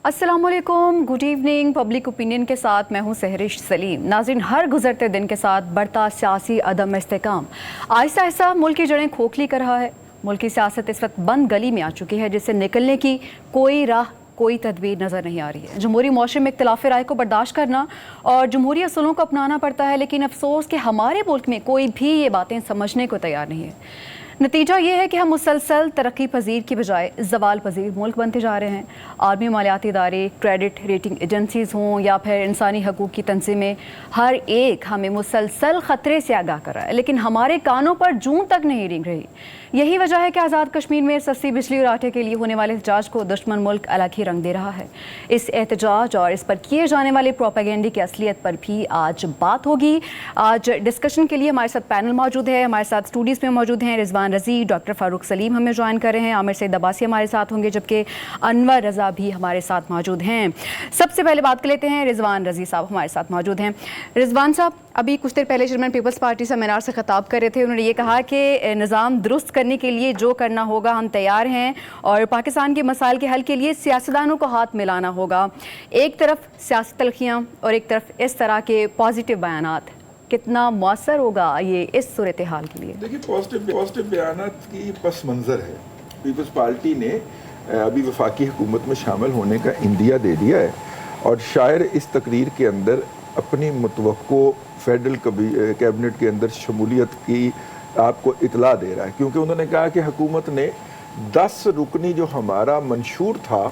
अस्सलामुअलैकुम, good evening. Public opinion के साथ मैं हूं सहरिश सलीम। नाज़रीन, हर गुजरते दिन के साथ बढ़ता सियासी अदम इस्तेकाम आहिस्ता आहिस्ता मुल्क की जड़ें खोखली कर रहा है। मुल्क की सियासत इस वक्त बंद गली में आ चुकी है, जिससे निकलने की कोई राह, कोई तदबीर नज़र नहीं आ रही है। जमहूरी मौशरे में इख्तिलाफ राय को बर्दाश्त करना और जमहूरी असूलों को अपनाना पड़ता है, लेकिन अफसोस कि हमारे मुल्क में कोई भी ये बातें समझने को तैयार नहीं है। नतीजा ये है कि हम मुसलसल तरक्की पजीर की बजाय जवाल पजीर मुल्क बनते जा रहे हैं। आलमी मालियाती इदारे, क्रेडिट रेटिंग एजेंसीज हों या फिर इंसानी हकूक़ की तंजीमें, हर एक हमें मुसलसल ख़तरे से आगाह कर रहा है, लेकिन हमारे कानों पर जूं तक नहीं रेंग रही। यही वजह है कि आज़ाद कश्मीर में सस्ती बिजली और आटे के लिए होने वाले एहतजाज को दुश्मन मुल्क अलग ही रंग दे रहा है। इस एहतजाज और इस पर किए जाने वाले प्रोपेगेंडे की असलियत पर भी आज बात होगी। आज डिस्कशन के लिए हमारे साथ पैनल मौजूद है। हमारे साथ स्टूडियोज़ में मौजूद हैं रिजवान रज़ी, डॉक्टर फ़ारूक सलीम हमें ज्वाइन कर रहे हैं, आमिर सईद अब्बासी हमारे साथ होंगे, जबकि अनवर रज़ा भी हमारे साथ मौजूद हैं। सबसे पहले बात कर लेते हैं, रिजवान रज़ी साहब हमारे साथ मौजूद हैं। रिजवान साहब, अभी कुछ देर पहले चेयरमैन पीपल्स पार्टी सेमिनार से खिताब कर रहे थे। उन्होंने ये कहा कि निज़ाम दुरुस्त करने के लिए जो करना होगा हम तैयार हैं और पाकिस्तान के मसाइल के हल के लिए सियासतदानों को हाथ मिलाना होगा। एक तरफ सियासी तलखियाँ और एक तरफ इस तरह के पॉजिटिव बयानात, कितना मौसर होगा ये इस सूरत हाल के लिए? देखिए, पॉजिटिव बयानात की पस मंज़र है। पीपल्स पार्टी ने अभी वफाकी हुकूमत में शामिल होने का इंदिया दे दिया है और शायर इस तकरीर के अंदर अपनी मुतवक्को फेडरल कैबिनेट के अंदर शमूलियत की आपको इतला दे रहा है, क्योंकि उन्होंने कहा कि हुकूमत ने 10 रुकनी जो हमारा मंशूर था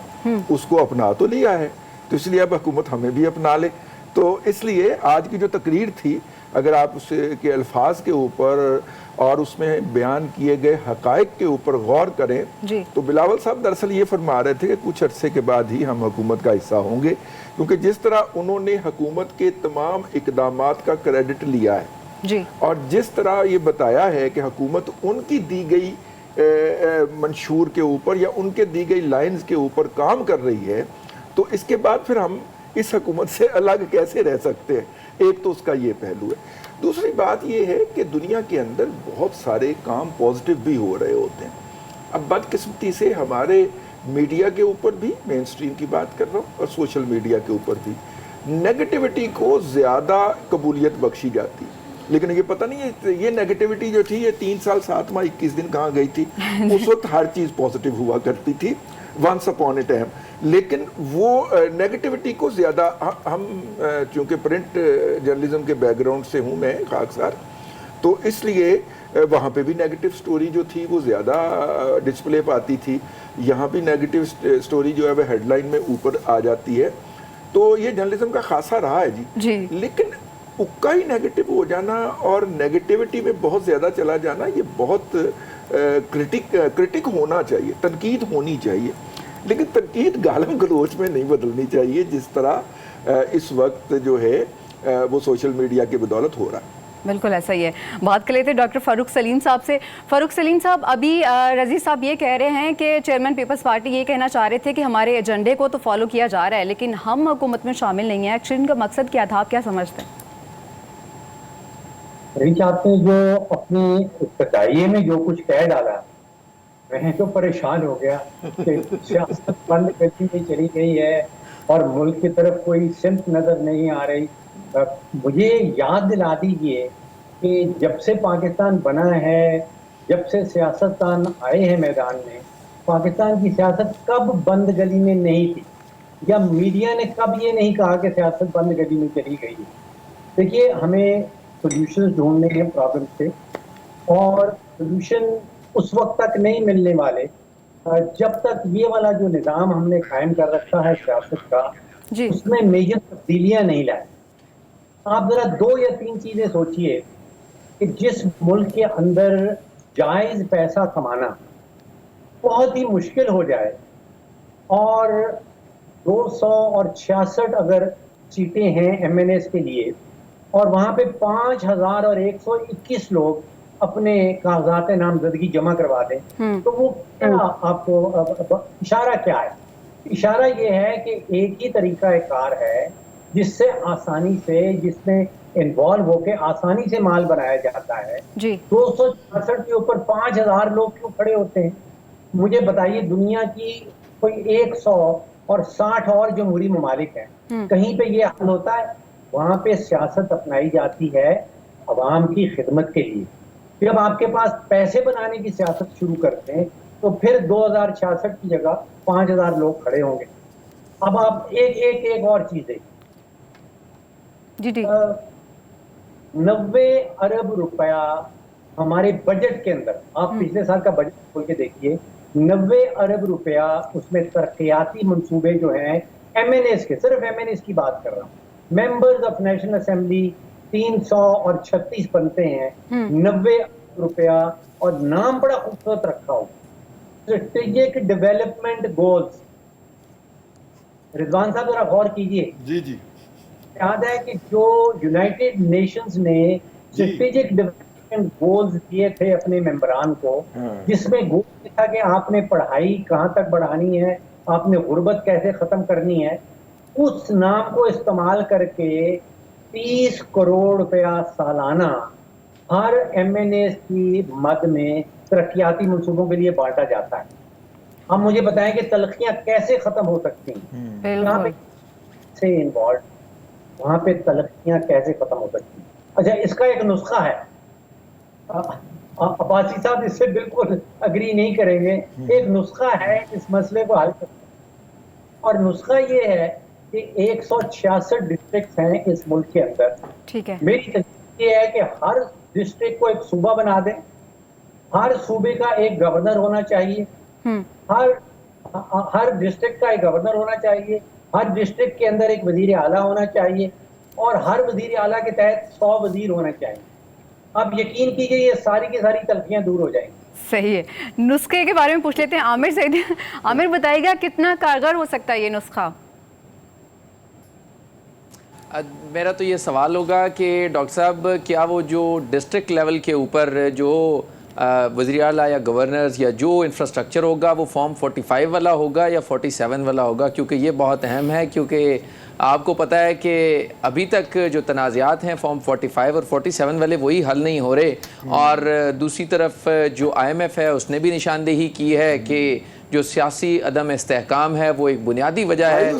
उसको अपना तो लिया है, तो इसलिए अब हुकूमत हमें भी अपना ले। तो इसलिए आज की जो तकरीर थी, अगर आप उसके अल्फाज के ऊपर और उसमें बयान किए गए हकायक के ऊपर गौर करें तो बिलावल साहब दरअसल ये फरमा रहे थे कि कुछ अरसे के बाद ही हम हुकूमत का हिस्सा होंगे, क्योंकि जिस तरह उन्होंने हुकूमत के तमाम इकदामात का क्रेडिट लिया है जी, और जिस तरह ये बताया है कि हुकूमत उनकी दी गई मंशूर के ऊपर या उनके दी गई लाइन्स के ऊपर काम कर रही है, तो इसके बाद फिर हम इस हुकूमत से अलग कैसे रह सकते हैं? एक तो उसका ये पहलू है। दूसरी बात ये है कि दुनिया के अंदर बहुत सारे काम पॉजिटिव भी हो रहे होते हैं। अब बदकिस्मती से हमारे मीडिया के ऊपर भी, मेन स्ट्रीम की बात कर रहा हूँ, और सोशल मीडिया के ऊपर भी नेगेटिविटी को ज़्यादा कबूलियत बख्शी जाती है। लेकिन ये पता नहीं है, ये नेगेटिविटी जो थी ये 3 साल 7 माह 21 दिन कहाँ गई थी? उस वक्त हर चीज़ पॉजिटिव हुआ करती थी, वंस अपॉन ए टाइम। लेकिन वो नेगेटिविटी को ज़्यादा, हम चूँकि प्रिंट जर्नलिज्म के बैकग्राउंड से हूँ मैं खाकसार, तो इसलिए वहाँ पे भी नेगेटिव स्टोरी जो थी वो ज़्यादा डिस्प्ले पाती थी। यहाँ भी नेगेटिव स्टोरी जो है वह हेडलाइन में ऊपर आ जाती है। तो ये जर्नलिज्म का खासा रहा है जी। लेकिन उक्का ही नेगेटिव हो जाना और नेगेटिविटी में बहुत ज़्यादा चला जाना, ये बहुत क्रिटिक होना चाहिए, तनकीद होनी चाहिए, लेकिन तनकीद गालम गलोच में नहीं बदलनी चाहिए, जिस तरह इस वक्त जो है वो सोशल मीडिया की बदौलत हो रहा है। बिल्कुल ऐसा ही है। बात कर लेते हैं डॉक्टर फ़ारूक सलीम साहब से। फ़ारूक सलीम साहब, अभी रज़ी साहब ये कह रहे हैं कि चेयरमैन पीपल्स पार्टी ये कहना चाह रहे थे कि हमारे एजेंडे को तो फॉलो किया जा रहा है, लेकिन हम हुकूमत में शामिल नहीं है। एक्चुअली इनका मकसद क्या था, आप क्या समझते हैं? रही चाहते हैं जो अपनी इब्तदाइये में जो कुछ कह डाला, मैं तो परेशान हो गया कि सियासत बंद गली में चली गई है और मुल्क की तरफ कोई सिमत नजर नहीं आ रही। मुझे याद दिला दीजिए कि जब से पाकिस्तान बना है, जब से सियासतदान आए हैं मैदान में, पाकिस्तान की सियासत कब बंद गली में नहीं थी, या मीडिया ने कब ये नहीं कहा कि सियासत बंद गली में चली गई है। देखिए, हमें सोल्यूशन ढूंढने हैं प्रॉब्लम से, और सोल्यूशन उस वक्त तक नहीं मिलने वाले जब तक ये वाला जो निज़ाम हमने कायम कर रखा है सियासत का, उसमें मेजर तब्दीलियां नहीं लाए। आप जरा 2 या 3 चीजें सोचिए कि जिस मुल्क के अंदर जायज पैसा कमाना बहुत ही मुश्किल हो जाए और 266 अगर सीटें हैं MNAs के लिए, और वहां पे 5121 लोग अपने कागजात नामजदगी जमा करवा दें, तो वो क्या, आपको इशारा क्या है? इशारा ये है कि एक ही तरीका कार है जिससे आसानी से, जिसमें इन्वॉल्व होके आसानी से माल बनाया जाता है। 266 के ऊपर 5000 लोग क्यों खड़े होते हैं? मुझे बताइए, दुनिया की कोई 100 और 60 और जमहूरी ममालिक हैं, कहीं पे ये हल होता है? वहां पे सियासत अपनाई जाती है अवाम की खिदमत के लिए। जब आपके पास पैसे बनाने की सियासत शुरू करते हैं तो फिर 2066 की जगह 5000 लोग खड़े होंगे। अब आप एक और चीज देखिए, जी जी 90 अरब रुपया हमारे बजट के अंदर, आप पिछले साल का बजट खोल के देखिए, 90 अरब रुपया उसमें तरक्याती मंसूबे जो हैं एमएनएस के, सिर्फ एमएनएस की बात कर रहा हूँ, मेंबर्स ऑफ नेशनल असेंबली 336 बनते हैं, 90 अरब रुपया, और नाम बड़ा खूबसूरत रखा हो, स्ट्रेटेजिक डेवलपमेंट गोल्स। रिजवान साहब जरा गौर कीजिए, जी जी याद है कि जो यूनाइटेड नेशंस ने स्ट्रेटेजिक डेवलपमेंट गोल्स दिए थे अपने मेंबरान को, जिसमें गोल था कि आपने पढ़ाई कहां तक बढ़ानी है, आपने गुर्बत कैसे खत्म करनी है, उस नाम को इस्तेमाल करके 30 करोड़ रुपया सालाना हर एमएनएस की मद में तरक्याती मंसूबों के लिए बांटा जाता है। अब मुझे बताएं कि तलखियां कैसे खत्म हो सकती हैं, यहाँ पे से इन्वॉल्व, वहां पे तलखियां कैसे खत्म हो सकती हैं? अच्छा, इसका एक नुस्खा है, अब्बासी साहब इससे बिल्कुल अग्री नहीं करेंगे। एक नुस्खा है इस मसले को हल करने, और नुस्खा ये है कि 166 डिस्ट्रिक्ट हैं इस मुल्क के अंदर। ठीक है। मेरी तजवीज़ ये है कि हर डिस्ट्रिक्ट को एक सूबा बना दें, हर सूबे का एक गवर्नर होना चाहिए, हर डिस्ट्रिक्ट का एक गवर्नर होना चाहिए, हर डिस्ट्रिक्ट के अंदर एक वजीर आला होना चाहिए, और हर वजीर आला के तहत 100 वजीर होना चाहिए। अब यकीन कीजिए ये सारी की सारी तलखियां दूर हो जाएंगी। सही है। नुस्खे के बारे में पूछ लेते हैं आमिर सईद। आमिर बताइएगा कितना कारगर हो सकता है ये नुस्खा? मेरा तो ये सवाल होगा कि डॉक्टर साहब, क्या वो जो डिस्ट्रिक्ट लेवल के ऊपर जो वज़ीर आला या गवर्नर्स या जो इंफ्रास्ट्रक्चर होगा वो फॉर्म 45 वाला होगा या 47 वाला होगा? क्योंकि ये बहुत अहम है, क्योंकि आपको पता है कि अभी तक जो तनाज़ात हैं फॉर्म 45 और 47 वाले वही हल नहीं हो रहे। और दूसरी तरफ जो IMF है उसने भी निशानदेही की है कि जो सियासी अदम इस्तेहकाम है वो एक बुनियादी वजह है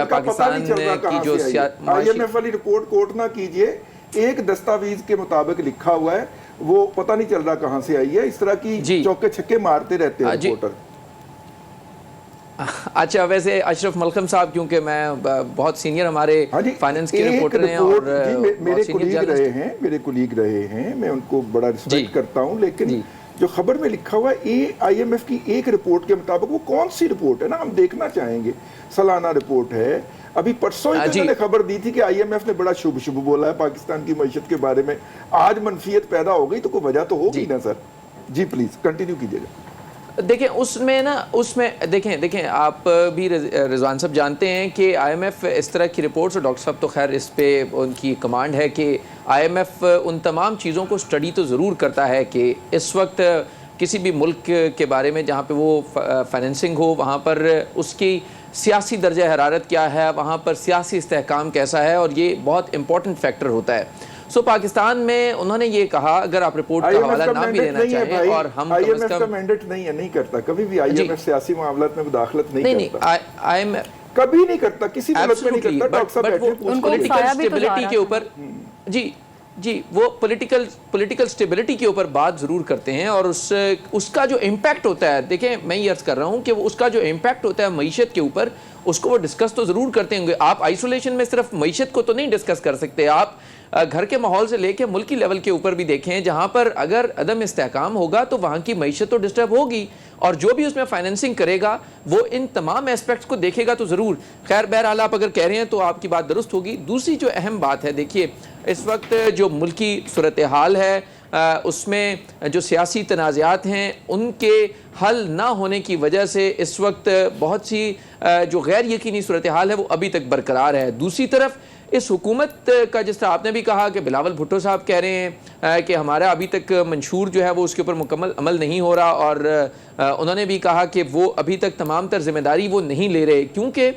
पाकिस्तान की जो IMF वाली रिपोर्ट कोट ना कीजिए, एक दस्तावेज के मुताबिक लिखा हुआ है, वो पता नहीं चल रहा कहां से आई है। इस तरह की चौके छक्के मारते रहते हैं रिपोर्टर। अच्छा, वैसे अशरफ मलकम साहब, क्योंकि मैं बहुत सीनियर हमारे फाइनेंस के रिपोर्टर हैं और मेरे कुलीग रहे हैं, मैं उनको बड़ा रिस्पेक्ट करता हूं, लेकिन जो खबर में लिखा हुआ है IMF की एक रिपोर्ट के मुताबिक, वो कौन सी रिपोर्ट है ना, हम देखना चाहेंगे। सालाना रिपोर्ट है। अभी परसों ही मैंने खबर दी थी कि IMF ने बड़ा शुभ शुभ बोला है पाकिस्तान की मईशत के बारे में। आज मनफियत पैदा हो गई तो कोई वजह तो होगी ना सर। जी प्लीज कंटिन्यू कीजिएगा। देखें उसमें देखें आप भी रिजवान साहब जानते हैं कि IMF इस तरह की रिपोर्ट्स, और डॉक्टर साहब तो खैर इस पे उनकी कमांड है कि IMF उन तमाम चीज़ों को स्टडी तो ज़रूर करता है कि इस वक्त किसी भी मुल्क के बारे में जहाँ पे वो फाइनेंसिंग हो वहाँ पर उसकी सियासी दर्जा हरारत क्या है, वहाँ पर सियासी इस्तेहकाम कैसा है, और ये बहुत इंपॉर्टेंट फैक्टर होता है। सो पाकिस्तान में उन्होंने ये कहा, अगर आप रिपोर्ट का हवाला ना भी लेना चाहें, और हम IMF का मैंडेट नहीं है, नहीं करता कभी भी IMF सियासी मामलात में मुदाखलत नहीं करता। IMF कभी नहीं करता, किसी मुल्क में नहीं करता। डॉक्टर साहब पॉलिटिकल स्टेबिलिटी के ऊपर जी वो पॉलिटिकल स्टेबिलिटी के ऊपर बात ज़रूर करते हैं, और उसका जो इम्पैक्ट होता है, देखें मैं ये अर्ज़ कर रहा हूँ कि उसका जो इम्पैक्ट होता है मईशत के ऊपर, उसको वो डिस्कस तो ज़रूर करते होंगे। आप आइसोलेशन में सिर्फ मईशत को तो नहीं डिस्कस कर सकते, आप घर के माहौल से लेके मुल्की लेवल के ऊपर भी देखें, जहाँ पर अगर अदम इस्तेहकाम होगा तो वहाँ की मईशत तो डिस्टर्ब होगी, और जो भी उसमें फाइनेंसिंग करेगा वो इन तमाम एस्पेक्ट्स को देखेगा तो ज़रूर। खैर बहरहाल आप अगर कह रहे हैं तो आपकी बात दुरुस्त होगी। दूसरी जो अहम बात है, देखिए इस वक्त जो मुल्की सूरत हाल है उसमें जो सियासी तनाज़ात हैं उनके हल ना होने की वजह से इस वक्त बहुत सी जो गैर यकीनी सूरत हाल है वो अभी तक बरकरार है। दूसरी तरफ इस हुकूमत का, जिस तरह आपने भी कहा कि बिलावल भुट्टो साहब कह रहे हैं कि हमारा अभी तक मंशूर जो है वो उसके ऊपर मुकम्मल अमल नहीं हो रहा, और उन्होंने भी कहा कि वो अभी तक तमाम तर जिम्मेदारी वो नहीं ले रहे, क्योंकि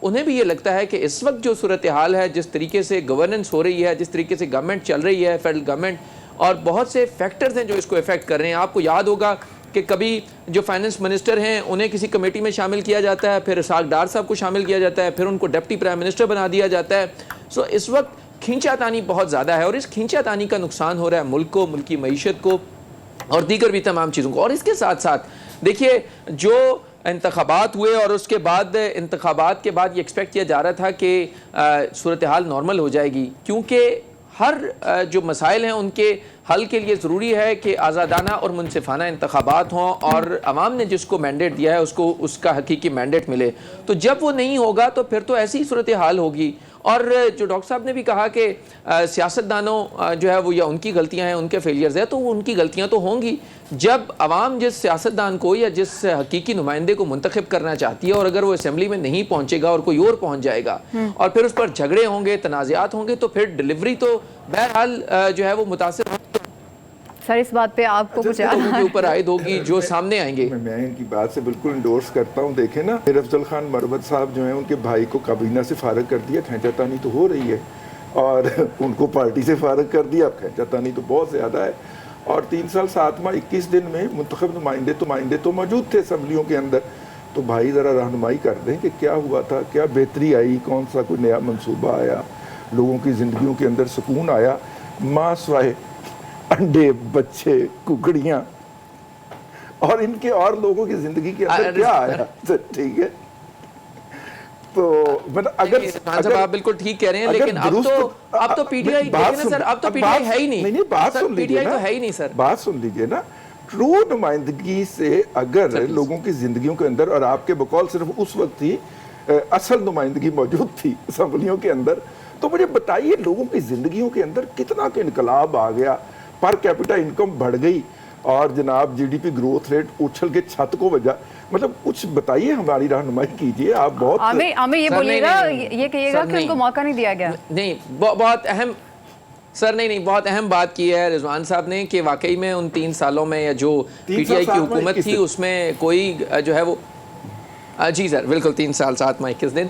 उन्हें भी ये लगता है कि इस वक्त जो सूरत हाल है, जिस तरीके से गवर्नेंस हो रही है, जिस तरीके से गवर्नमेंट चल रही है, फेडरल गवर्नमेंट, और बहुत से फैक्टर्स हैं जो इसको इफेक्ट कर रहे हैं। आपको याद होगा कि कभी जो फाइनेंस मिनिस्टर हैं उन्हें किसी कमेटी में शामिल किया जाता है, फिर इसाक डार साहब को शामिल किया जाता है, फिर उनको डिप्टी प्राइम मिनिस्टर बना दिया जाता है। सो इस वक्त खींचातानी बहुत ज़्यादा है और इस खींचातानी का नुकसान हो रहा है मुल्क को, मुल्क की मईशत को और दीगर भी तमाम चीज़ों को। और इसके साथ साथ देखिए जो इंतखाबात हुए और उसके बाद इंतखाबात के बाद ये एक्सपेक्ट किया जा रहा था कि सूरत हाल नॉर्मल हो जाएगी, क्योंकि हर जो मसाइल हैं उनके हल के लिए ज़रूरी है कि आज़ादाना और मुनसिफाना इंतखाबात हों और अवाम ने जिसको मैंडेट दिया है उसको उसका हकीकी मैंडेट मिले। तो जब वो नहीं होगा तो फिर तो ऐसी ही सूरत हाल होगी। और जो डॉक्टर साहब ने भी कहा कि सियासतदानों जो है वो या उनकी गलतियां हैं, उनके फेलियर्स हैं, तो वो उनकी गलतियां तो होंगी जब अवाम जिस सियासतदान को या जिस हकीकी नुमाइंदे को मुंतखब करना चाहती है और अगर वो असम्बली में नहीं पहुंचेगा और कोई और पहुंच जाएगा और फिर उस पर झगड़े होंगे, तनाज़ात होंगे, तो फिर डिलीवरी तो बहरहाल जो है वो मुतासिर सर इस बात पे आपको कुछ लोगों के ऊपर आयद होगी जो सामने आएंगे। मैं इनकी बात से बिल्कुल इंडोर्स करता हूँ। देखें ना, फिर अफजल खान मरवत साहब जो हैं उनके भाई को काबीना से फारग कर दिया, खींचातानी तो हो रही है, और उनको पार्टी से फारग कर दिया, अब खींचातानी तो बहुत ज़्यादा है। और 3 साल 7 माह 21 दिन में मुंतखब नुमाइंदे तो मौजूद थे असम्बलियों के अंदर। तो भाई ज़रा रहनुमाई कर दें कि क्या हुआ था, क्या बेहतरी आई, कौन सा कोई नया मनसूबा आया, लोगों की ज़िंदगियों के अंदर सुकून आया। माँ स्वाए अंडे, बच्चे, कुकड़ियाँ और इनके और लोगों की जिंदगी के अंदर क्या आया। ठीक है, तो मतलब अगर आप बिल्कुल ठीक कह रहे हैं, लेकिन अब तो पीटीआई सर, अब तो पीटीआई है ही नहीं। बात सुन लीजिए, पीटीआई तो है ही नहीं सर। बात सुन लीजिए ना, ट्रू नुमाइंदगी से अगर लोगों की जिंदगियों के अंदर, और आपके बकौल सिर्फ उस वक्त ही असल नुमाइंदगी मौजूद थी असम्बलियों के अंदर, तो मुझे बताइए लोगों की जिंदगियों के अंदर कितना का इनकलाब आ गया, पर कैपिटा इनकम बढ़ गई और जनाब जीडीपी ग्रोथ रेट उछल के छत को बजा। मतलब कुछ बताइए, हमारी रहनुमाई कीजिए। आप बहुत हमें ये बोलिएगा, ये कहिएगा कि उनको मौका नहीं दिया गया। नहीं, बहुत अहम सर, नहीं बहुत अहम बात की है रिजवान साहब ने कि वाकई में उन 3 सालों में या जो पीटीआई की हुकूमत थी उसमें कोई जो है वो जी सर बिल्कुल 3 साल 7 माह 21 दिन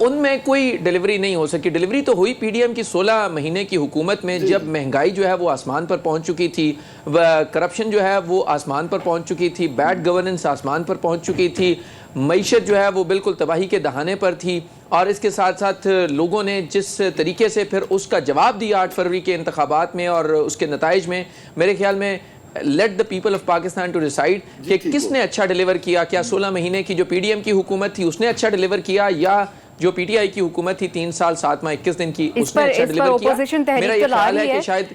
उनमें कोई डिलीवरी नहीं हो सकी। डिलीवरी तो हुई पीडीएम की 16 महीने की हुकूमत में, जब महंगाई जो है वो आसमान पर पहुंच चुकी थी, करप्शन जो है वो आसमान पर पहुंच चुकी थी, बैड गवर्नेंस आसमान पर पहुंच चुकी थी, मईशत जो है वो बिल्कुल तबाही के दहाने पर थी। और इसके साथ साथ लोगों ने जिस तरीके से फिर उसका जवाब दिया 8 फरवरी के इंतखाबात में और उसके नताइज में, मेरे ख्याल में let the people of Pakistan to decide कि किसने अच्छा डिलीवर किया। क्या 16 महीने की जो पीडीएम की हुकूमत थी उसने अच्छा डिलीवर किया, या जो पीटीआई की हुकूमत थी 3 साल 7 माह 21 दिन की उसने अच्छा डिलीवर किया? मेरा ये ख्याल है कि शायद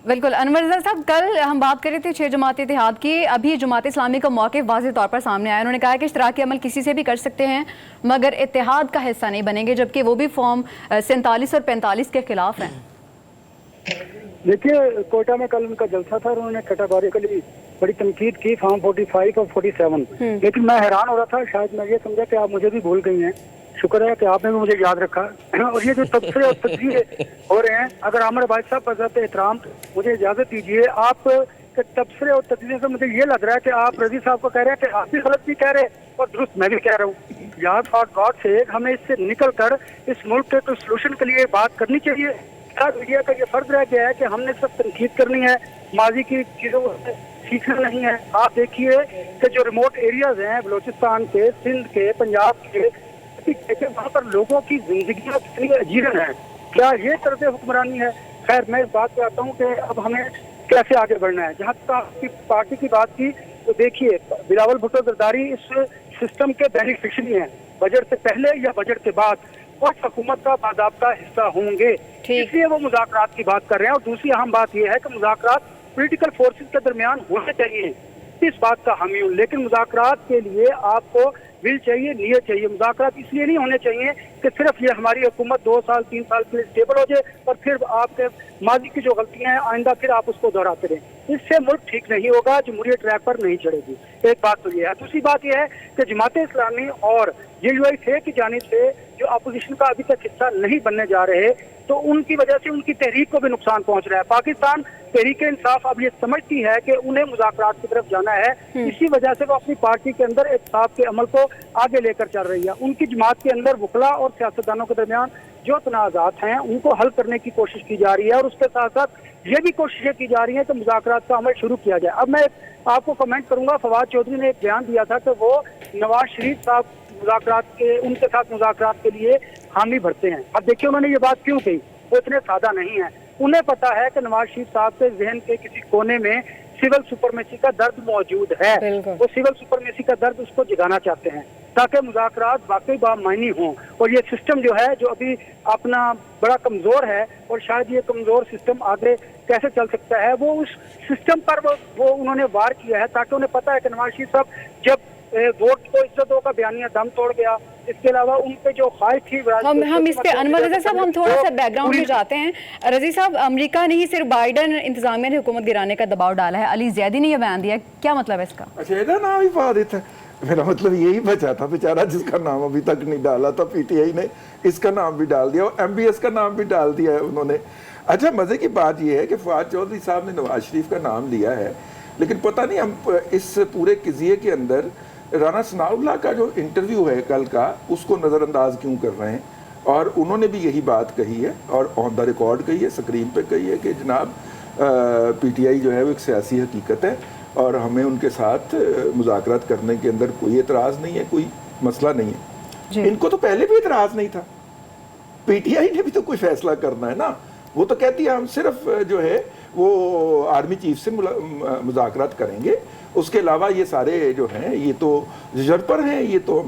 बिल्कुल। अनवर साहब, कल हम बात कर रहे थे 6 जमात इत्तेहाद की। अभी जमात इस्लामी का मौक़िफ़ वाज़ेह तौर पर सामने आया। उन्होंने कहा कि इश्तराकी अमल किसी से भी कर सकते हैं मगर इत्तेहाद का हिस्सा नहीं बनेंगे, जबकि वो भी फॉर्म 47 और 45 के खिलाफ हैं। देखिए, कोयटा में कल उनका जलसा था और उन्होंने कैटेगोरिकली बड़ी तनकीद की फॉर्म 45 और 47। लेकिन मैं हैरान हो रहा था, शायद मैं ये समझा कि आप मुझे भी भूल गई हैं। शुक्र है कि आपने भी मुझे याद रखा। और ये जो तबसरे और तजज़िये हो रहे हैं, अगर आमिर भाई साहब बज़ात एहतराम मुझे इजाजत दीजिए, आप के तबसरे और तजज़िये से मुझे ये लग रहा है कि आप रजी साहब को कह रहे हैं कि आप भी गलत भी कह रहे हैं और दुरुस्त मैं भी कह रहा हूँ। यार फॉर गॉड से हमें इससे निकल कर इस मुल्क के कोई सोल्यूशन के लिए बात करनी चाहिए। मीडिया का ये फर्ज रह गया है कि हमने सब तनकीद करनी है, माजी की चीजों से सीखना नहीं है। आप देखिए कि जो रिमोट एरियाज हैं बलोचिस्तान के, सिंध के, पंजाब के, वहाँ पर लोगों की जिंदगियाँ कितनी अजीरन है। क्या ये तर्ज हुक्मरानी है? खैर, मैं इस बात पे आता हूँ कि अब हमें कैसे आगे बढ़ना है। जहाँ तक आपकी पार्टी की बात की, तो देखिए बिलावल भुट्टो जरदारी इस सिस्टम के बेनिफिशियरी हैं, बजट से पहले या बजट के बाद, और हुकूमत का बाज़ाब्ता हिस्सा होंगे, इसलिए वो मुज़ाकरात की बात कर रहे हैं। और दूसरी अहम बात यह है कि मुज़ाकरात पॉलिटिकल फोर्सेस के दरमियान होने चाहिए, इस बात का हामी हूँ। लेकिन मुज़ाकरात के लिए आपको विल चाहिए, नीयत चाहिए। मुज़ाकरात इसलिए नहीं होने चाहिए कि सिर्फ ये हमारी हुकूमत 2 साल 3 साल के लिए स्टेबल हो जाए और फिर आपके माजी की जो गलतियां हैं आइंदा फिर आप उसको दोहराते रहें। इससे मुल्क ठीक नहीं होगा, जमहूरियत ट्रैक पर नहीं चढ़ेगी। एक बात तो ये है। दूसरी बात यह है कि जमात इस्लामी और JUI की जानिब से जो अपोजिशन का अभी तक हिस्सा नहीं बनने जा रहे, तो उनकी वजह से उनकी तहरीक को भी नुकसान पहुंच रहा है। पाकिस्तान तहरीक इंसाफ अब ये समझती है कि उन्हें मुज़ाकरात की तरफ जाना है, इसी वजह से वो अपनी पार्टी के अंदर इंसाफ के अमल को आगे लेकर चल रही है। उनकी जमात के अंदर वकला और सियासतदानों के दरमियान जो तनाज़ात हैं उनको हल करने की कोशिश की जा रही है, और उसके साथ साथ ये भी कोशिशें की जा रही हैं कि मुज़ाकरात का अमल शुरू किया जाए। अब मैं आपको कमेंट करूंगा, फवाद चौधरी ने एक बयान दिया था कि वो नवाज शरीफ साहब उनके साथ मुज़ाकरात के लिए हामी भरते हैं। अब देखिए उन्होंने ये बात क्यों कही, वो इतने सादा नहीं है। उन्हें पता है कि नवाज शरीफ साहब के जहन के किसी कोने में सिविल सुपरमेसी का दर्द मौजूद है, वो सिविल सुपरमेसी का दर्द उसको जगाना चाहते हैं ताकि मुज़ाकरात वाकई बामायनी हों। और ये सिस्टम जो है, जो अभी अपना बड़ा कमजोर है, और शायद ये कमजोर सिस्टम आगे कैसे चल सकता है, वो उस सिस्टम पर वो उन्होंने वार किया है, ताकि उन्हें पता है कि नवाज शरीफ साहब जब वोट को इज्जतों का बयानिया दम तोड़ गया, इसके अलावा उनके जो ख्वाहिश थी हम इस पे अनवर रज़ा साहब हम थोड़ा सा बैकग्राउंड में जाते हैं। रज़ी साहब, अमेरिका ने ही सिर्फ बाइडन इंतजामिया ने हुकूमत गिराने का दबाव डाला है, अली ज़ैदी ने यह बयान दिया, क्या मतलब है इसका? अच्छा, ਇਹਦਾ नाम ही पा देता है। मेरा मतलब यही बचा था बेचारा, जिसका नाम अभी तक नहीं डाला था पीटीआई ने, इसका नाम भी डाल दिया, और एमबीएस का नाम भी डाल दिया है उन्होंने। अच्छा, मजे की बात यह है कि फवाद चौधरी साहब ने नवाज शरीफ का नाम लिया है, लेकिन पता नहीं हम इस पूरे किजिए के अंदर राना सनाउल्लाह का जो इंटरव्यू है कल का, उसको नज़रअंदाज क्यों कर रहे हैं। और उन्होंने भी यही बात कही है, और ऑन द रिकॉर्ड कही है, स्क्रीन पे कही है कि जनाब पीटीआई जो है वो एक सियासी हकीकत है, और हमें उनके साथ मुज़ाकरात करने के अंदर कोई एतराज़ नहीं है, कोई मसला नहीं है। इनको तो पहले भी एतराज़ नहीं था, पीटीआई ने भी तो कोई फैसला करना है ना। वो तो कहती है हम सिर्फ जो है वो आर्मी चीफ से मुज़ाकरात करेंगे, उसके अलावा ये सारे जो हैं ये तो रिजर्व हैं, ये तो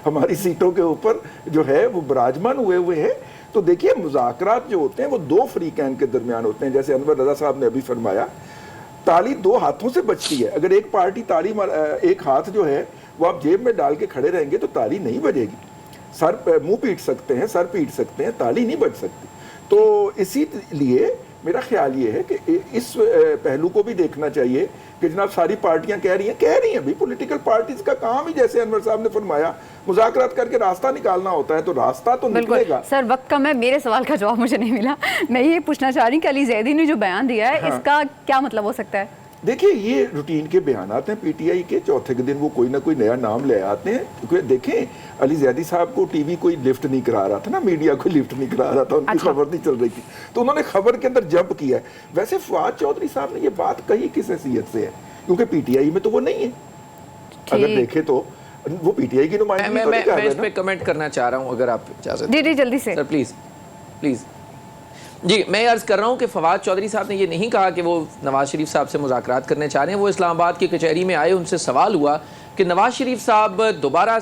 हमारी सीटों के ऊपर जो है वो विराजमान हुए हैं। तो देखिए, मुज़ाकरात जो होते हैं वो दो फरीकैन के दरमियान होते हैं। जैसे अनवर रज़ा साहब ने अभी फरमाया, ताली दो हाथों से बजती है। अगर एक पार्टी ताली एक हाथ जो है वो आप जेब में डाल के खड़े रहेंगे तो ताली नहीं बजेगी। सर मुंह पीट सकते हैं, सर पीट सकते हैं, ताली नहीं बज सकती। तो इसीलिए मेरा ख्याल ये है कि इस पहलू को भी देखना चाहिए कि जनाब सारी पार्टियां कह रही हैं भाई, पॉलिटिकल पार्टीज का काम ही जैसे अनवर साहब ने फरमाया मुज़ाकरात करके रास्ता निकालना होता है, तो रास्ता तो निकलेगा। सर, वक्त कम है, मेरे सवाल का जवाब मुझे नहीं मिला। मैं ये पूछना चाह रही हूँ कि अली ज़ैदी ने जो बयान दिया है, इसका क्या मतलब हो सकता है? देखिए, ये रूटीन के बयानात हैं पीटीआई के। चौथे के दिन वो कोई ना कोई नया नाम ले आते हैं, क्योंकि देखें अली ज़ैदी साहब को टीवी कोई लिफ्ट नहीं करा रहा था ना, मीडिया कोई लिफ्ट नहीं करा रहा था, उनकी खबर नहीं चल रही थी, तो उन्होंने खबर के अंदर जंप किया है। वैसे फवाद चौधरी साहब ने ये बात कही किस हैसियत से है, क्योंकि पीटीआई में तो वो नहीं है। अगर देखे तो वो पीटीआई की नुमाइंदगी तो नहीं कर रहे हैं। मैं इस पे कमेंट करना चाह रहा हूं, अगर आप इजाजत। जी जल्दी से सर, प्लीज। जी, मैं अर्ज कर रहा हूं कि फवाद चौधरी साहब ने ये नहीं कहा कि वो नवाज शरीफ साहब से मुज़ाकरात करने चाह रहे हैं। वो इस्लामाबाद की कचहरी में आए, उनसे सवाल हुआ कि नवाज शरीफ साहब दोबारा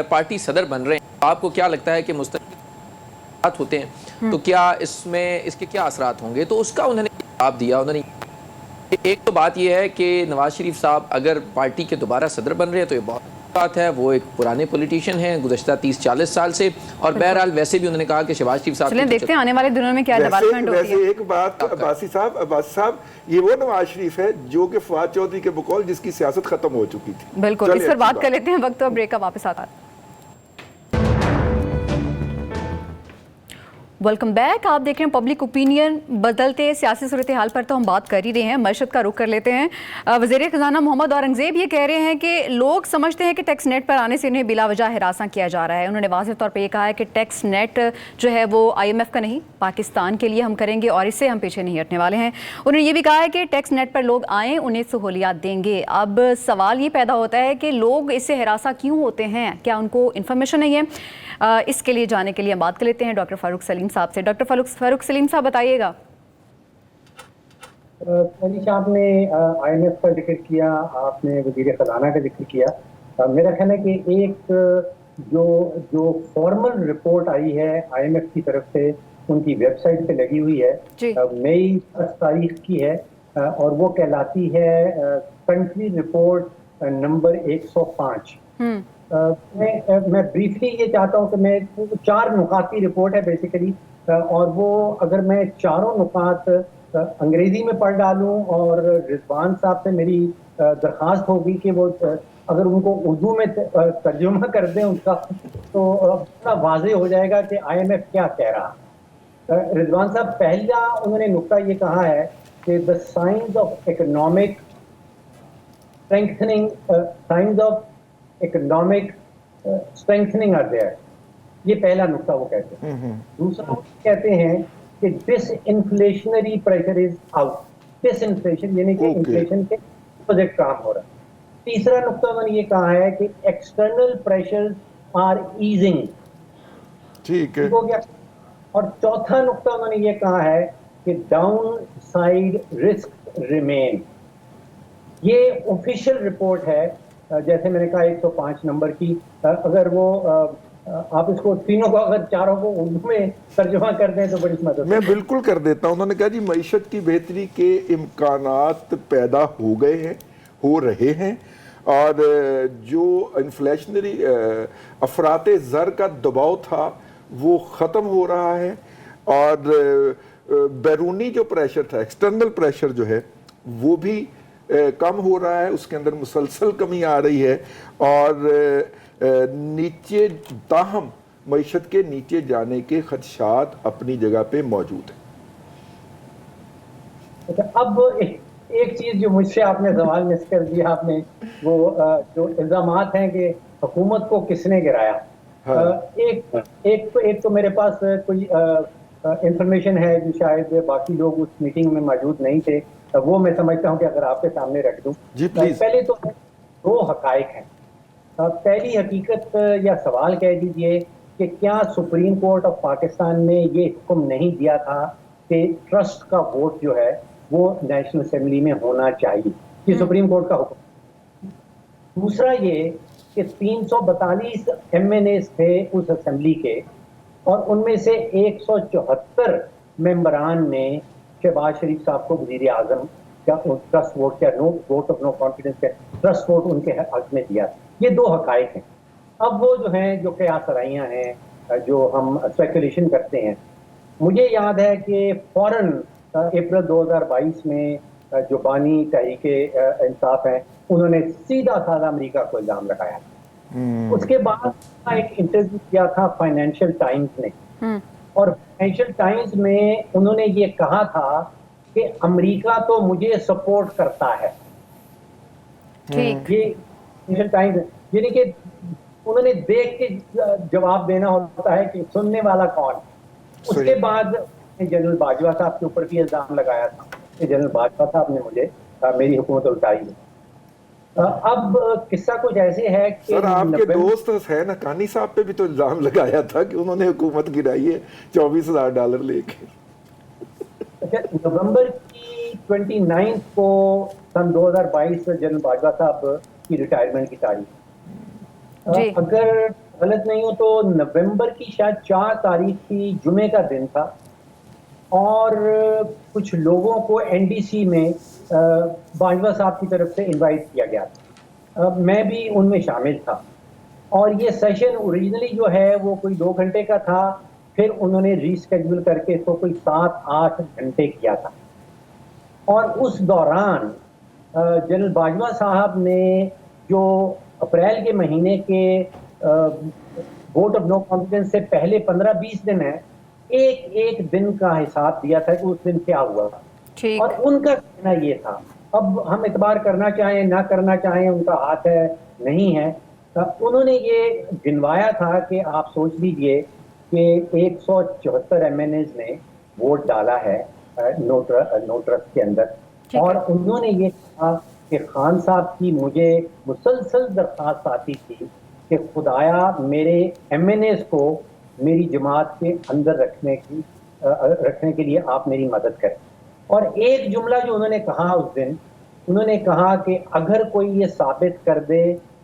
पार्टी सदर बन रहे हैं, आपको क्या लगता है कि मुस्तक़बिल होते हैं तो क्या इसके क्या असरात होंगे? तो उसका उन्होंने जवाब दिया। उन्होंने एक तो बात यह है कि नवाज शरीफ साहब अगर पार्टी के दोबारा सदर बन रहे हैं तो ये बहुत बात है, वो एक पुराने पॉलिटिशियन हैं गुज़श्ता 30-40 साल से, और बहरहाल वैसे भी उन्होंने कहा कि शहबाज शरीफ साहब चलिए देखते हैं आने वाले दिनों में क्या डेवलपमेंट होती है। वैसे एक बात अब्बासी साहब, ये वो नवाज शरीफ है जो कि फवाद चौधरी के बकौल जिसकी सियासत खत्म हो चुकी थी। बिल्कुल, इस पर बात कर लेते हैं, वक्त और ब्रेक का वापस आता है। Welcome back. आप देख रहे हैं पब्लिक ओपिनियन। बदलते सियासी सूरत हाल पर तो हम बात कर ही रहे हैं, मशहद का रुख कर लेते हैं। वज़ीर ख़ज़ाना मोहम्मद औरंगज़ेब ये कह रहे हैं कि लोग समझते हैं कि टैक्स नेट पर आने से उन्हें बिला वजह हिरासा किया जा रहा है। उन्होंने वाज़ेह तौर पर यह कहा है कि टैक्स नेट जो है वो IMF का नहीं, पाकिस्तान के लिए हम करेंगे और इससे हम पीछे नहीं हटने वाले हैं। उन्होंने ये भी कहा है कि टैक्स नेट पर लोग आएँ, उन्हें सहूलियात देंगे। अब सवाल ये पैदा होता है कि लोग इससे हिरासा क्यों होते हैं, क्या उनको इन्फॉर्मेशन नहीं है? इसके लिए जाने के लिए हम बात कर लेते हैं डॉक्टर फ़ारूक सलीम साहब से। डॉक्टर फ़ारूक सलीम साहब, बताइएगा। आपने IMF का जिक्र किया, आपने वज़ीर ख़ज़ाना का जिक्र किया। मेरा ख्याल है कि एक जो फॉर्मल रिपोर्ट आई है IMF की तरफ से, उनकी वेबसाइट पे लगी हुई है, मई 10 तारीख की है, और वो कहलाती है कंट्री रिपोर्ट नंबर 105। मैं ब्रीफली ये चाहता हूँ कि मैं 4 नुकाती रिपोर्ट है बेसिकली, और वो अगर मैं चारों नुकात अंग्रेजी में पढ़ डालूं, और रिजवान साहब से मेरी दरख्वास्त होगी कि वो अगर उनको उर्दू में तर्जुमा कर दें उनका, तो वाज़ेह हो जाएगा कि IMF क्या कह रहा। रिजवान साहब, पहला उन्होंने नुक्ता ये कहा है कि the science of economic strengthening, science of economic strengthening are there. ये पहला नुक्ता वो कहते हैं। दूसरा वो कहते हैं कि disinflationary pressure is out. Disinflation यानी कि Okay. इन्फ्लेशन के अपोजिट काम हो रहा है। तीसरा नुक्ता उन्होंने ये कहा है कि एक्सटर्नल प्रेशर्स आर ईजिंग। ठीक है। हो गया। और चौथा नुक्ता उन्होंने ये कहा है कि डाउन साइड रिस्क रिमेन। ये ऑफिशियल रिपोर्ट है, जैसे मैंने कहा 105 नंबर की। अगर वो आप इसको तीनों को, अगर चारों को उर्दू में तर्जुमा कर दें तो बड़ी मदद। मैं बिल्कुल कर देता हूं। उन्होंने कहा जी मईशत की बेहतरी के इम्कानात पैदा हो गए हैं, हो रहे हैं, और जो इन्फ्लेशनरी अफराते ज़र का दबाव था वो ख़त्म हो रहा है, और बैरूनी जो प्रेशर था, एक्सटर्नल प्रेशर जो है वो भी कम हो रहा है, उसके अंदर मुसलसल कमी आ रही है, और नीचे ताहम मईशत के नीचे जाने के खदशात अपनी जगह पे मौजूद है। अच्छा, अब एक चीज जो मुझसे आपने सवाल मिस कर दिया आपने, वो जो इल्जामात हैं कि हुकूमत को किसने गिराया। हाँ। एक तो मेरे पास कोई इंफॉर्मेशन है जो शायद बाकी लोग उस मीटिंग में मौजूद नहीं थे, वो मैं समझता हूं कि अगर आपके सामने रख दूं। जी, प्लीज। पहले तो दो हकायक हैं। पहली हकीकत या सवाल कह दीजिए कि क्या सुप्रीम कोर्ट ऑफ पाकिस्तान ने ये हुक्म नहीं दिया था कि ट्रस्ट का वोट जो है वो नेशनल असेंबली में होना चाहिए। ये सुप्रीम कोर्ट का हुक्म। दूसरा ये कि 342 MNAs थे उस असेंबली के, और उनमें से 174 मेंबरान ने शहबाज शरीफ साहब को वजीर आजम का ट्रस्ट वोट या no vote of no confidence का ट्रस्ट वोट उनके हक में दिया। ये दो हकायक हैं। अब वो जो हैं, जो कयासराइयाँ हैं, जो हम स्पेकुलेशन करते हैं, मुझे याद है कि फौरन अप्रैल 2022 में जो बानी तहरीके इंसाफ हैं, उन्होंने सीधा साधा अमेरिका को इल्जाम लगाया। उसके बाद एक इंटरव्यू किया था फाइनेंशियल टाइम्स ने, और फाइनेंशियल टाइम्स में उन्होंने ये कहा था कि अमेरिका तो मुझे सपोर्ट करता है। ठीक। ये फाइनेंशियल टाइम्स, यानी कि उन्होंने देख के जवाब देना होता है कि सुनने वाला कौन। उसके बाद जनरल बाजवा साहब के ऊपर भी इल्जाम लगाया था कि जनरल बाजवा साहब ने मुझे मेरी हुकूमत उल्टाई है। अब किस्सा कुछ ऐसे है कि सर आपके दोस्त हुसैन हक्कानी साहब पे भी तो इल्जाम लगाया था कि उन्होंने हुकूमत गिराई है $24,000 लेके। अच्छा, नवंबर की 29 को सन 2022 जनरल बाजवा साहब की रिटायरमेंट की तारीख, अगर गलत नहीं हो तो नवंबर की शायद 4 तारीख की जुमे का दिन था, और कुछ लोगों को NDC में बाजवा साहब की तरफ से इनवाइट किया गया था। मैं भी उनमें शामिल था, और ये सेशन ओरिजिनली जो है वो कोई 2 घंटे का था, फिर उन्होंने रीस्केड्यूल करके इसको कोई 7-8 घंटे किया था। और उस दौरान जनरल बाजवा साहब ने जो अप्रैल के महीने के वोट ऑफ नो कॉन्फिडेंस से पहले 15-20 दिन है, एक दिन का हिसाब दिया था कि उस दिन क्या हुआ। और उनका कहना ये था, अब हम इतबार करना चाहें ना करना चाहें उनका हाथ है नहीं है, उन्होंने ये गिनवाया था कि आप सोच लीजिए कि 174 MNAs ने वोट डाला है नो ट्रस्ट के अंदर, और उन्होंने ये कहा कि खान साहब की मुझे मुसलसल दरख्वास्त आती थी कि खुदाया मेरे MNAs को मेरी जमात के अंदर रखने के लिए आप मेरी मदद करें। और एक जुमला जो उन्होंने कहा उस दिन, उन्होंने कहा कि अगर कोई ये साबित कर दे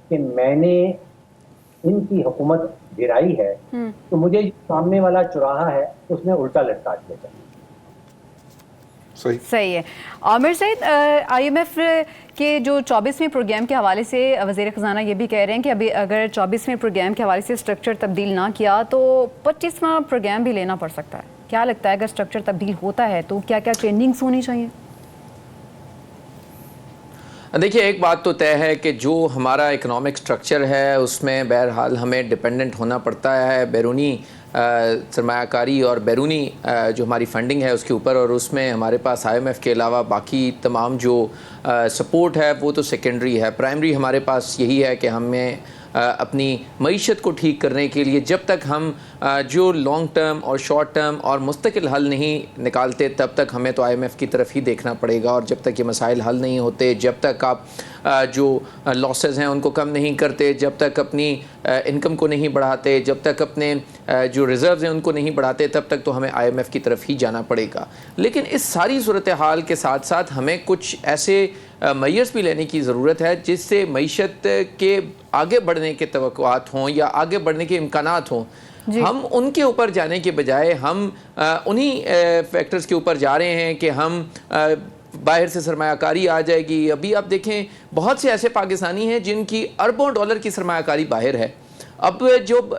कि मैंने इनकी हुकूमत गिराई है तो मुझे सामने वाला चुराहा है उसने उल्टा लटका दिया। सही है। आमिर सईद, IMF के जो 24वें प्रोग्राम के हवाले से वज़ीर ख़ज़ाना ये भी कह रहे हैं कि अभी अगर 24वें प्रोग्राम के हवाले से स्ट्रक्चर तब्दील ना किया तो 25वां प्रोग्राम भी लेना पड़ सकता है। क्या लगता है अगर स्ट्रक्चर तब्दील होता है तो क्या क्या चेंजिंग्स होनी चाहिए? देखिए, एक बात तो तय है कि जो हमारा इकोनॉमिक स्ट्रक्चर है उसमें बहरहाल हमें डिपेंडेंट होना पड़ता है बैरूनी सरमायाकारी और बैरूनी जो हमारी फंडिंग है उसके ऊपर, और उसमें हमारे पास IMF के अलावा बाकी तमाम जो सपोर्ट है वो तो सेकेंडरी है। प्राइमरी हमारे पास यही है कि हमें अपनी मईशत को ठीक करने के लिए जब तक हम जो लॉन्ग टर्म और शॉर्ट टर्म और मुस्तकिल हल नहीं निकालते तब तक हमें तो IMF की तरफ ही देखना पड़ेगा, और जब तक ये मसाइल हल नहीं होते, जब तक आप जो लॉसेस हैं उनको कम नहीं करते, जब तक अपनी इनकम को नहीं बढ़ाते, जब तक अपने जो रिज़र्व्स हैं उनको नहीं बढ़ाते, तब तक तो हमें IMF की तरफ ही जाना पड़ेगा। लेकिन इस सारी सूरत हाल के साथ साथ हमें कुछ ऐसे मेजर्स भी लेने की ज़रूरत है जिससे मईशत के आगे बढ़ने के तवक्कुआत हों या आगे बढ़ने के इम्कानात हों। हम उनके ऊपर जाने के बजाय हम उन्हीं फैक्टर्स के ऊपर जा रहे हैं कि हम बाहर से सरमायाकारी आ जाएगी। अभी आप देखें बहुत से ऐसे पाकिस्तानी हैं जिनकी अरबों डॉलर की सरमायाकारी बाहर है। अब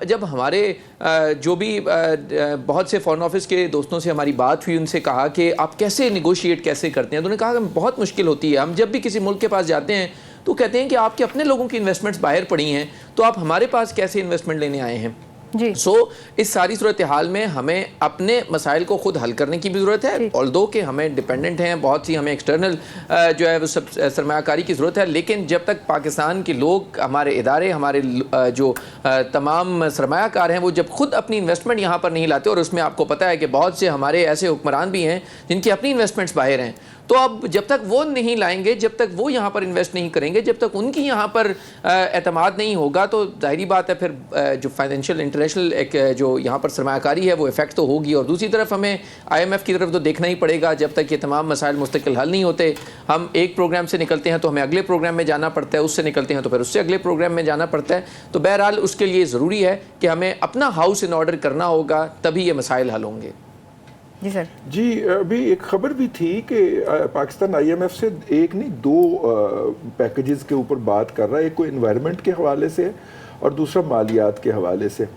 जब हमारे जो भी बहुत से फॉरेन ऑफिस के दोस्तों से हमारी बात हुई, उनसे कहा कि आप कैसे निगोशिएट कैसे करते हैं, तो उन्होंने कहा कि बहुत मुश्किल होती है। हम जब भी किसी मुल्क के पास जाते हैं तो कहते हैं कि आपके अपने लोगों की इन्वेस्टमेंट्स बाहर पड़ी हैं, तो आप हमारे पास कैसे इन्वेस्टमेंट लेने आए हैं। जी। इस सारी सूरत हाल में हमें अपने मसाइल को खुद हल करने की भी ज़रूरत है। ऑल्दो कि हमें डिपेंडेंट हैं बहुत सी, हमें एक्सटर्नल जो है वो सब सरमायाकारी की ज़रूरत है, लेकिन जब तक पाकिस्तान के लोग, हमारे इदारे, हमारे जो तमाम सरमायाकार हैं वो जब खुद अपनी इन्वेस्टमेंट यहाँ पर नहीं लाते, और उसमें आपको पता है कि बहुत से हमारे ऐसे हुक्मरान भी हैं जिनकी अपनी इन्वेस्टमेंट्स बाहर हैं, तो अब जब तक वो नहीं लाएंगे, जब तक वो यहाँ पर इन्वेस्ट नहीं करेंगे, जब तक उनकी यहाँ पर एतमाद नहीं होगा, तो जाहिर बात है फिर जो फाइनेंशियल इंटरनेशनल एक जो यहाँ पर सरमायाकारी है वो इफेक्ट तो होगी। और दूसरी तरफ हमें IMF की तरफ तो देखना ही पड़ेगा। जब तक ये तमाम मसाइल मुस्तकिल हल नहीं होते, हम एक प्रोग्राम से निकलते हैं तो हमें अगले प्रोग्राम में जाना पड़ता है, उससे निकलते हैं तो फिर उससे अगले प्रोग्राम में जाना पड़ता है। तो बहरहाल उसके लिए ज़रूरी है कि हमें अपना हाउस इन ऑर्डर करना होगा, तभी ये मसाइल हल होंगे। जी सर। जी, अभी एक खबर भी थी कि पाकिस्तान IMF से एक नहीं दो पैकेजेस के ऊपर बात कर रहा है। एक को एनवायरनमेंट के हवाले से और दूसरा मालियात के हवाले से।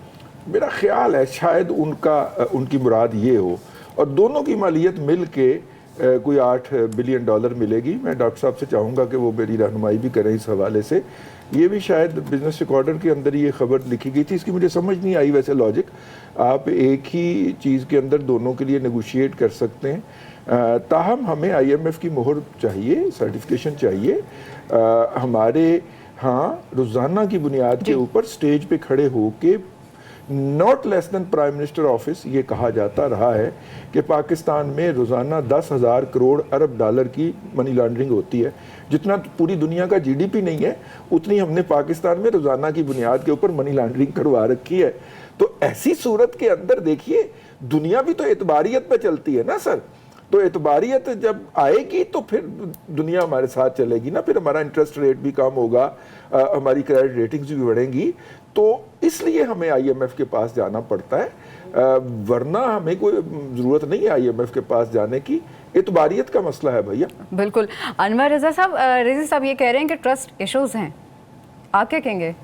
मेरा ख्याल है शायद उनकी मुराद ये हो, और दोनों की मालियत मिल के कोई $8 बिलियन मिलेगी। मैं डॉक्टर साहब से चाहूँगा कि वो मेरी रहनुमाई भी करें इस हवाले से। ये भी शायद बिजनेस रिकॉर्डर के अंदर ये खबर लिखी गई थी, इसकी मुझे समझ नहीं आई वैसे लॉजिक। आप एक ही चीज़ के अंदर दोनों के लिए नेगोशिएट कर सकते हैं, ताहम हमें IMF की मोहर चाहिए, सर्टिफिकेशन चाहिए। हमारे रोज़ाना की बुनियाद के ऊपर स्टेज पे खड़े होके not less than prime minister office ये कहा जाता रहा है कि पाकिस्तान में रोज़ाना 10,000 करोड़ अरब डॉलर की मनी लॉन्ड्रिंग होती है। जितना पूरी दुनिया का GDP नहीं है, उतनी हमने पाकिस्तान में रोज़ाना की बुनियाद के ऊपर मनी लॉन्ड्रिंग करवा रखी है। तो ऐसी सूरत के अंदर देखिए, दुनिया भी तो एतबारियत पे चलती है ना सर। तो एतबारियत जब आएगी तो फिर दुनिया हमारे साथ चलेगी ना, फिर हमारा इंटरेस्ट रेट भी कम होगा, हमारी क्रेडिट रेटिंग्स भी बढ़ेंगी। तो इसलिए हमें IMF के पास जाना पड़ता है, वरना हमें कोई ज़रूरत नहीं है IMF के पास जाने की। एतबारियत का मसला है भैया। बिल्कुल। अनवर रज़ा साहब ये कह रहे हैं कि ट्रस्ट इश्यूज हैं, आप क्या कहेंगे?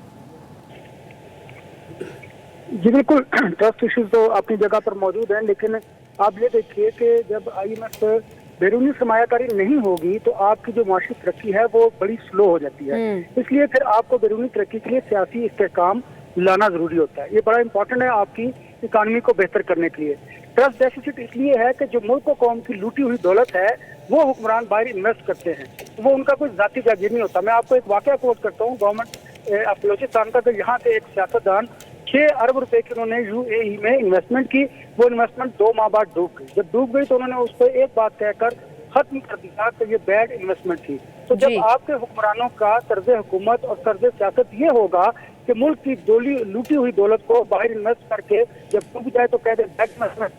जी बिल्कुल, ट्रस्ट इश्यूज तो अपनी जगह पर मौजूद हैं, लेकिन आप ये देखिए कि जब IMF बैरूनी सरमायाकारी नहीं होगी तो आपकी जो माशी तरक्की है वो बड़ी स्लो हो जाती है। इसलिए फिर आपको बैरूनी तरक्की के लिए सियासी इस्तेहकाम लाना जरूरी होता है। ये बड़ा इंपॉर्टेंट है आपकी इकानमी को बेहतर करने के लिए। ट्रस्ट डेफिसिट इसलिए है कि जो मुल्क को कौम की लूटी हुई दौलत है वो हुक्मरान बाहर इन्वेस्ट करते हैं, वो उनका कोई जाती जागीर नहीं होता। मैं आपको एक वाकया कोट करता हूँ गवर्नमेंट बलोचिस्तान का, यहाँ से एक सियासतदान 6 अरब रुपए की उन्होंने UAE में इन्वेस्टमेंट की। वो इन्वेस्टमेंट 2 माह बाद डूब गई। जब डूब गई तो उन्होंने उस पर एक बात कहकर खत्म कर दिया कि ये बैड इन्वेस्टमेंट थी। तो जब आपके हुक्मरानों का तर्ज हुकूमत और तर्ज सियासत ये होगा कि मुल्क की लूटी हुई दौलत को बाहर इन्वेस्ट करके जब डूब जाए तो कहते बैड इन्वेस्टमेंट,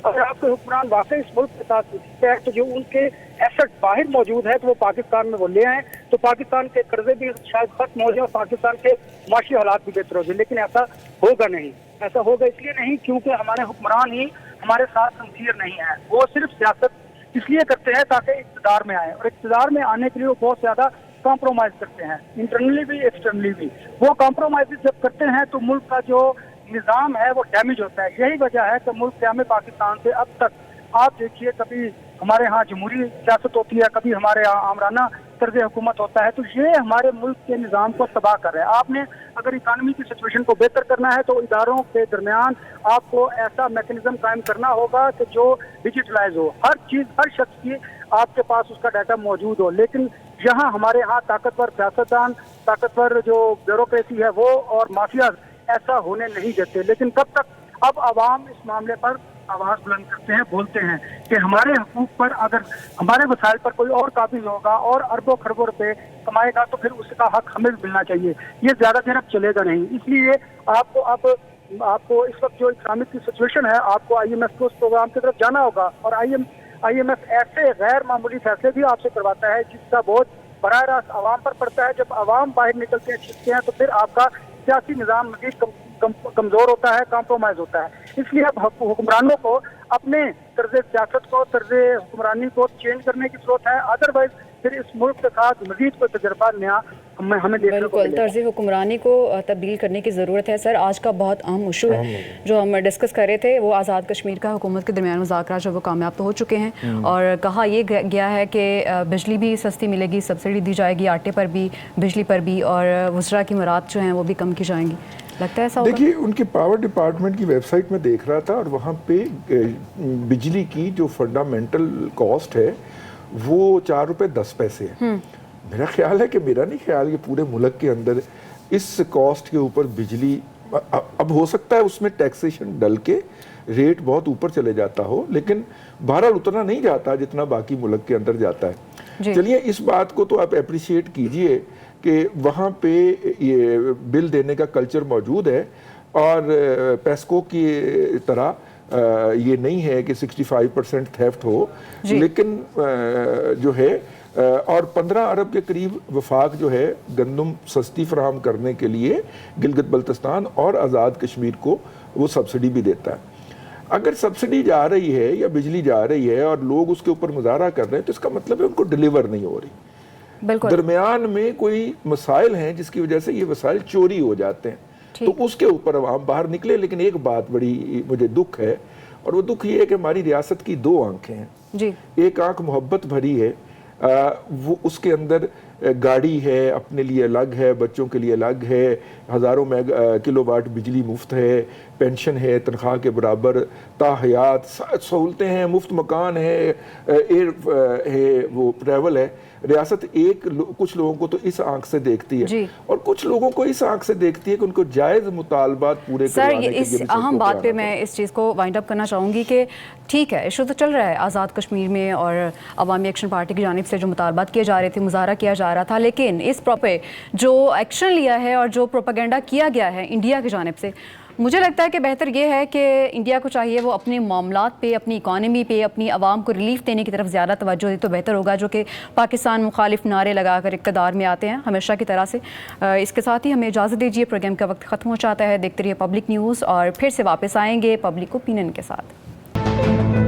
अगर आपके हुक्मरान वाकई इस मुल्क के साथ है तो जो उनके एसेट बाहर मौजूद है तो वो पाकिस्तान में वो ले आए तो पाकिस्तान के कर्जे भी शायद खत्म हो जाए और पाकिस्तान के माशी हालात भी बेहतर हो जाए। लेकिन ऐसा होगा नहीं। ऐसा होगा इसलिए नहीं क्योंकि हमारे हुक्मरान ही हमारे साथ सिंसियर नहीं है। वो सिर्फ सियासत इसलिए करते हैं ताकि इक़्तिदार में आए, और इक़्तिदार में आने के लिए वो बहुत ज्यादा कॉम्प्रोमाइज करते हैं, इंटरनली भी एक्सटर्नली भी। वो कॉम्प्रोमाइज जब करते हैं तो मुल्क का जो निज़ाम है वो डैमेज होता है। यही वजह है कि मुल्क क़याम पाकिस्तान से अब तक आप देखिए कभी हमारे यहाँ जमहूरी सियासत होती है, कभी हमारे यहाँ आमराना तर्ज हुकूमत होता है, तो ये हमारे मुल्क के निज़ाम को तबाह कर रहा है। आपने अगर इकानमी की सिचुएशन को बेहतर करना है तो इदारों के दरमियान आपको ऐसा मैकेनिज्म कायम करना होगा कि जो डिजिटलाइज हो, हर चीज़ हर शख्स की आपके पास उसका डाटा मौजूद हो। लेकिन यहाँ हमारे यहाँ ताकतवर सियासतदान, ताकतवर जो ब्यूरोक्रेसी है वो और माफिया ऐसा होने नहीं देते। लेकिन कब तक? अब आवाम इस मामले पर आवाज बुलंद करते हैं, बोलते हैं कि हमारे हकूक पर, अगर हमारे वसाइल पर कोई और काबिज होगा और अरबों खरबों रुपए कमाएगा तो फिर उसका हक हमें भी मिलना चाहिए। ये ज्यादा देर अब चलेगा नहीं। इसलिए आपको इस वक्त जो इस्लामिक की सिचुएशन है, आपको IMF को उस प्रोग्राम की तरफ जाना होगा। और IMF ऐसे गैर मामूली फैसले भी आपसे करवाता है जिसका बोझ बराह रास्त आवाम पर पड़ता है। जब आवाम बाहर निकलते हैं, छिपते हैं, तो फिर आपका सियासी निज़ाम मज़ीद कमजोर होता है, कॉम्प्रोमाइज होता है। इसलिए अब हुक्मरानों को अपने तर्ज सियासत को, तर्ज हुक्मरानी को चेंज करने की जरूरत है। अदरवाइज फिर इस मुल्क के साथ मजीद कोई तजर्बा नया हमें देखने को बिल्कुल मिलेगा। तर्ज हुक्मरानी को तब्दील करने की ज़रूरत है। सर, आज का बहुत अहम इशू है जो हम डिस्कस कर रहे थे, वो आज़ाद कश्मीर का हुकूमत के दरमियान मुज़ाकरात जो वो कामयाब तो हो चुके हैं और कहा ये गया है कि बिजली भी सस्ती मिलेगी, सब्सिडी दी जाएगी आटे पर भी, बिजली पर भी, और वज़रा की मुराद जो हैं वो भी कम की जाएंगी। लगता है ऐसा होगा? देखिए, उनकी पावर डिपार्टमेंट की वेबसाइट में देख रहा था और वहाँ पे बिजली की जो फंडामेंटल कॉस्ट है वो ₹4.10 है। मेरा ख्याल है कि, मेरा नहीं ख्याल, ये पूरे मुल्क के अंदर इस कॉस्ट के ऊपर बिजली, अब हो सकता है उसमें टैक्सेशन डल के रेट बहुत ऊपर चले जाता हो, लेकिन बहरहाल उतना नहीं जाता जितना बाकी मुल्क के अंदर जाता है। चलिए, इस बात को तो आप अप्रिशिएट कीजिए कि वहाँ पे ये बिल देने का कल्चर मौजूद है और पेस्को की तरह ये नहीं है कि 65% थेफ्ट हो, लेकिन जो है और 15 अरब के करीब वफाक जो है गंदम सस्ती फराहम करने के लिए गिलगित बल्तिस्तान और आज़ाद कश्मीर को वो सब्सिडी भी देता है। अगर सब्सिडी जा रही है या बिजली जा रही है और लोग उसके ऊपर मुजाहरा कर रहे हैं, तो इसका मतलब है उनको डिलीवर नहीं हो रही। दरमियान में कोई मसाइल हैं जिसकी वजह से ये वसाइल चोरी हो जाते हैं, तो उसके ऊपर आवाम बाहर निकले। लेकिन एक बात बड़ी मुझे दुख है, और वो दुख ये है कि हमारी रियासत की दो आंखें हैं। एक आंख मोहब्बत भरी है, वो उसके अंदर गाड़ी है, अपने लिए अलग है, बच्चों के लिए अलग है, हज़ारों किलोवाट बिजली मुफ्त है, पेंशन है तनख्वाह के बराबर, ताहयात सहूलतें हैं, मुफ्त मकान है, एयर है, वो ट्रैवल है। रियासत कुछ लोगों को तो इस आंख से देखती है और कुछ लोगों को इस आंख से देखती है कि उनको जायज़ मुतालबात पूरे करवाने के लिए। इस अहम बात पे मैं इस चीज़ को वाइंड अप करना चाहूँगी कि ठीक है, इशू तो चल रहा है आज़ाद कश्मीर में और अवामी एक्शन पार्टी की जानिब से जो मुतालबात किए जा रहे थे, मुजाहरा किया जा रहा था, लेकिन इस पे जो एक्शन लिया है और जो प्रोपेगेंडा किया गया है इंडिया की जानिब से, मुझे लगता है कि बेहतर ये है कि इंडिया को चाहिए वो अपने मामलात पे, अपनी इकॉनमी पे, अपनी आवाम को रिलीफ देने की तरफ ज़्यादा तवज्जो दे तो बेहतर होगा, जो कि पाकिस्तान मुखालिफ नारे लगाकर इक़्तिदार में आते हैं हमेशा की तरह से। इसके साथ ही हमें इजाज़त दीजिए, प्रोग्राम का वक्त ख़त्म हो जाता है। देखते रहिए पब्लिक न्यूज़ और फिर से वापस आएंगे पब्लिक ओपिनियन के साथ।